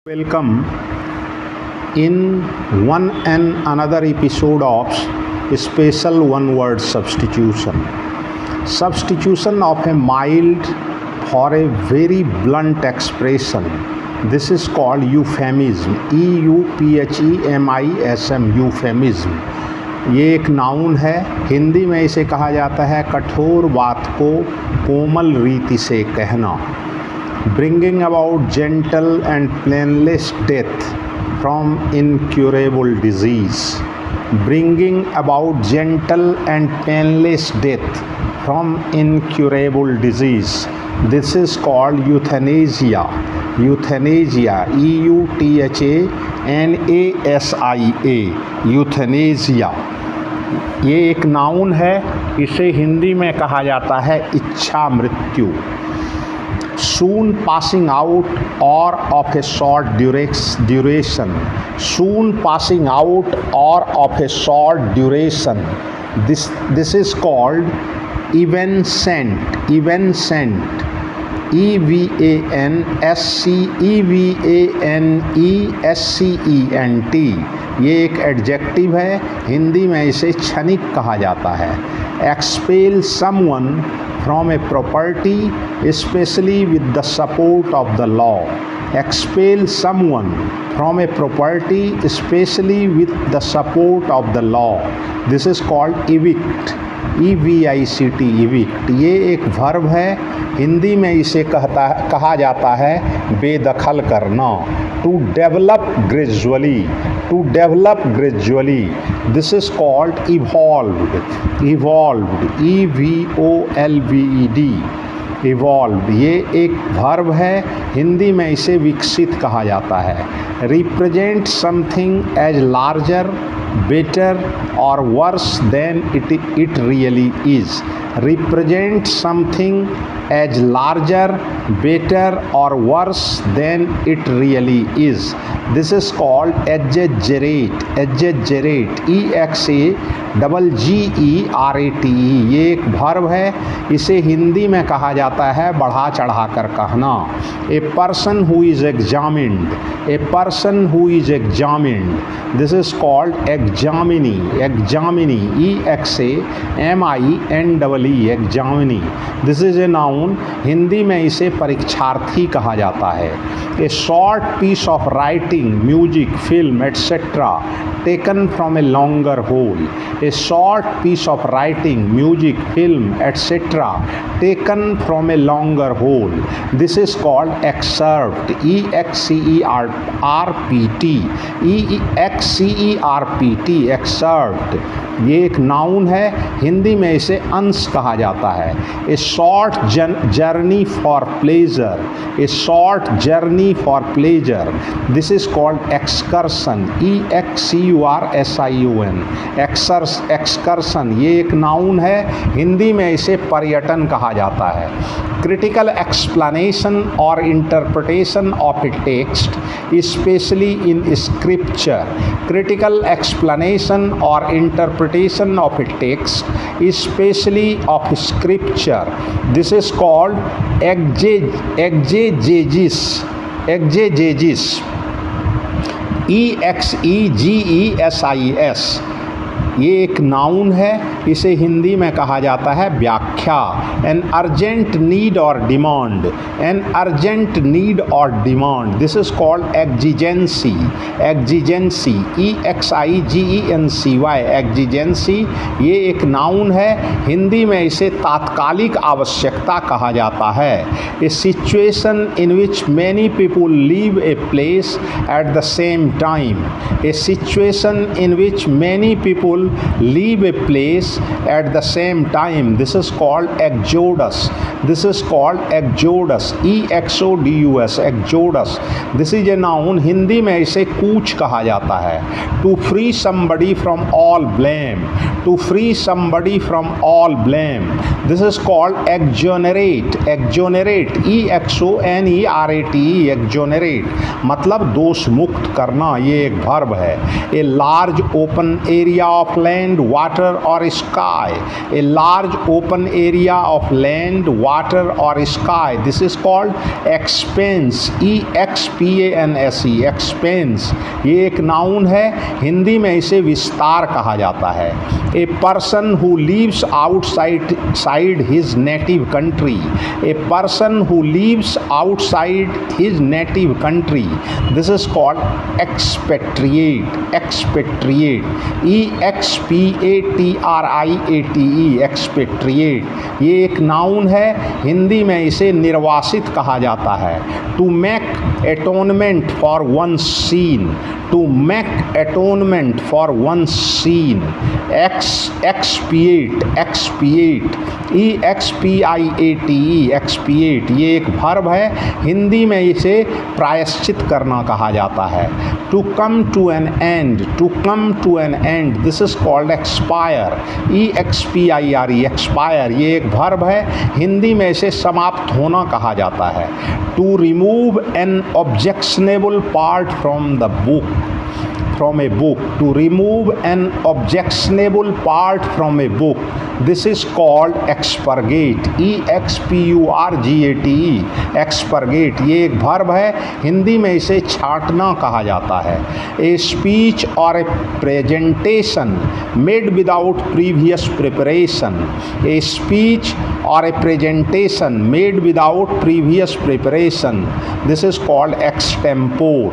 Welcome in one and another episode of special one word substitution. Substitution of a mild for a very blunt expression. This is called euphemism. EUPHEMISM, euphemism. ये एक noun है, हिंदी में इसे कहा जाता है कठोर बात को कोमल रीति से कहना. Bringing about gentle and painless death from incurable disease. Bringing about gentle and painless death from incurable disease. This is called euthanasia. Euthanasia, EUTHANASIA, euthanasia. ये एक नाउन है, इसे हिंदी में कहा जाता है इच्छा मृत्यु. Soon passing out or of a short duration. Soon passing out or of a short duration. This is called evanescent. Evanescent. EVANESCENT. ये एक एडजेक्टिव है, हिंदी में इसे क्षणिक कहा जाता है. Expel someone from a property, especially with the support of the law. Expel someone from a property, especially with the support of the law. This is called evict. EVICT, evict. ये एक verb है, हिंदी में इसे कहा जाता है बेदखल करना. To develop gradually. To develop gradually. This is called evolved. Evolved. EVOLVED. Evolved. ये एक वर्ब है, हिंदी में इसे विकसित कहा जाता है. Represent something as larger, better or worse than it really is. Represent something as larger, better or worse than it really is. This is called exaggerate. Exaggerate. EXAGGERATE. ये एक वर्ब है, इसे हिंदी में कहा जाता है बढ़ा चढ़ा कर कहना. A person who is examined. A person who is examined. This is called examine. Examine. EXAMINEE. Examine. This is a noun. Hindi में इसे परीक्षार्थी कहा जाता है. A short piece of writing, music, film, etc. taken from a longer whole. A short piece of writing, music, film, etc. taken from a longer whole. This is called excerpt. EXCERPT. EXCERPT. Excerpt. ये एक noun है, हिंदी में इसे अंश कहा जाता है. A short journey for pleasure. A short journey for pleasure. This is called excursion. EXCURSION. Excursion. ये एक नाउन है, हिंदी में इसे पर्यटन कहा जाता है. Critical explanation or interpretation of a text, especially in scripture. Critical explanation or interpretation of a text, especially of scripture. This is called exegesis. Exegesis. EXEGESIS. ये एक नाउन है, इसे हिंदी में कहा जाता है व्याख्या. An urgent need or demand. An urgent need or demand. This is called exigency. Exigency. EXIGENCY. Exigency. ये एक नाउन है, हिंदी में इसे तात्कालिक आवश्यकता कहा जाता है. A situation in which many people leave a place at the same time. A situation in which many people leave a place at the same time. This is called exodus. This is called exodus. EXODUS. Exodus. This is a noun. Hindi में इसे कूच कहा जाता है. To free somebody from all blame. To free somebody from all blame. This is called exonerate. Exonerate. EXONERATE. Exonerate. मतलब दोष मुक्त करना. ये एक वर्ब है. A large open area of of land, water or sky. A large open area of land, water or sky. This is called expanse. EXPANSE, expanse. ये एक noun है, हिंदी में इसे विस्तार कहा जाता है. A person who lives outside his native country. A person who lives outside his native country. This is called expatriate. Expatriate. EXPATRIATE. expatriate. ये एक नाउन है, हिंदी में इसे निर्वासित कहा जाता है. To make atonement for one's sin. To make atonement for one's sin. Expiate. Expiate. EXPIATE. expiate. ये एक वर्ब है, हिंदी में इसे प्रायश्चित करना कहा जाता है. To come to an end. To come to an end. This is called expire. EXPIRE. expire. ये एक वर्ब है, हिंदी में इसे समाप्त होना कहा जाता है. To remove an objectionable part from the book. From a book. To remove an objectionable part from a book. This is called expurgate. EXPURGATE. expurgate. ये एक वर्ब है, हिंदी में इसे छांटना कहा जाता है. A speech or a presentation made without previous preparation. A speech or a presentation made without previous preparation. This is called extempore.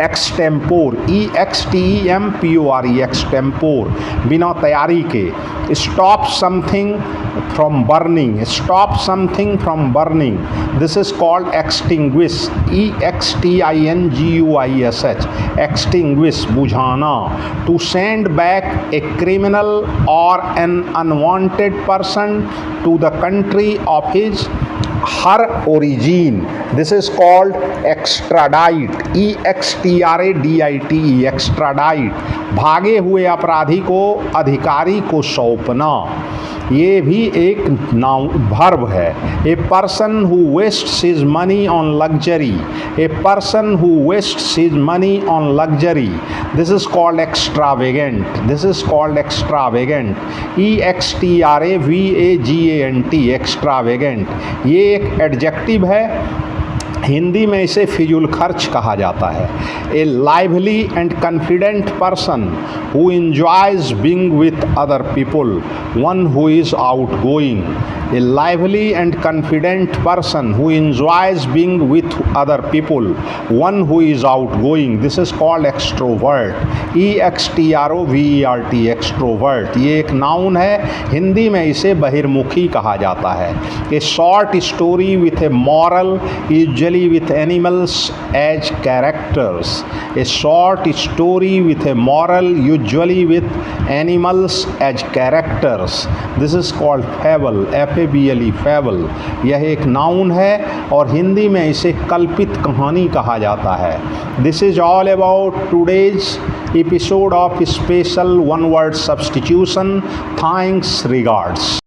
Extempore. EXTEMPORE. Extempore. बिना तैयारी के. Stop something from burning. Stop something from burning. This is called extinguish. EXTINGUISH. Extinguish, बुझाना. To send back a criminal or an unwanted person to the country of his her origin. This is called extradite. EXTRADITE. extradite. भागे हुए अपराधी को अधिकारी को सौंपना. ये भी एक नाउन वर्ब है. A person who wastes his money on luxury. A person who wastes his money on luxury. This is called extravagant. This is called extravagant. EXTRAVAGANT. Extravagant. ये एक एडजेक्टिव है, हिंदी में इसे फिजूल खर्च कहा जाता है. A lively and confident person who enjoys being with other people. One who is outgoing. A lively and confident person who enjoys being with other people. One who is outgoing. This is called extrovert. EXTROVERT. extrovert. ये एक noun है, हिंदी में इसे बहिर्मुखी कहा जाता है. A short story with a moral, usually with animals as characters. A short story with a moral, usually with animals as characters. This is called fable. FABLE. fable. यह एक नाउन है और हिंदी में इसे कल्पित कहानी कहा जाता है. This is all about today's episode of special one word substitution. Thanks. Regards.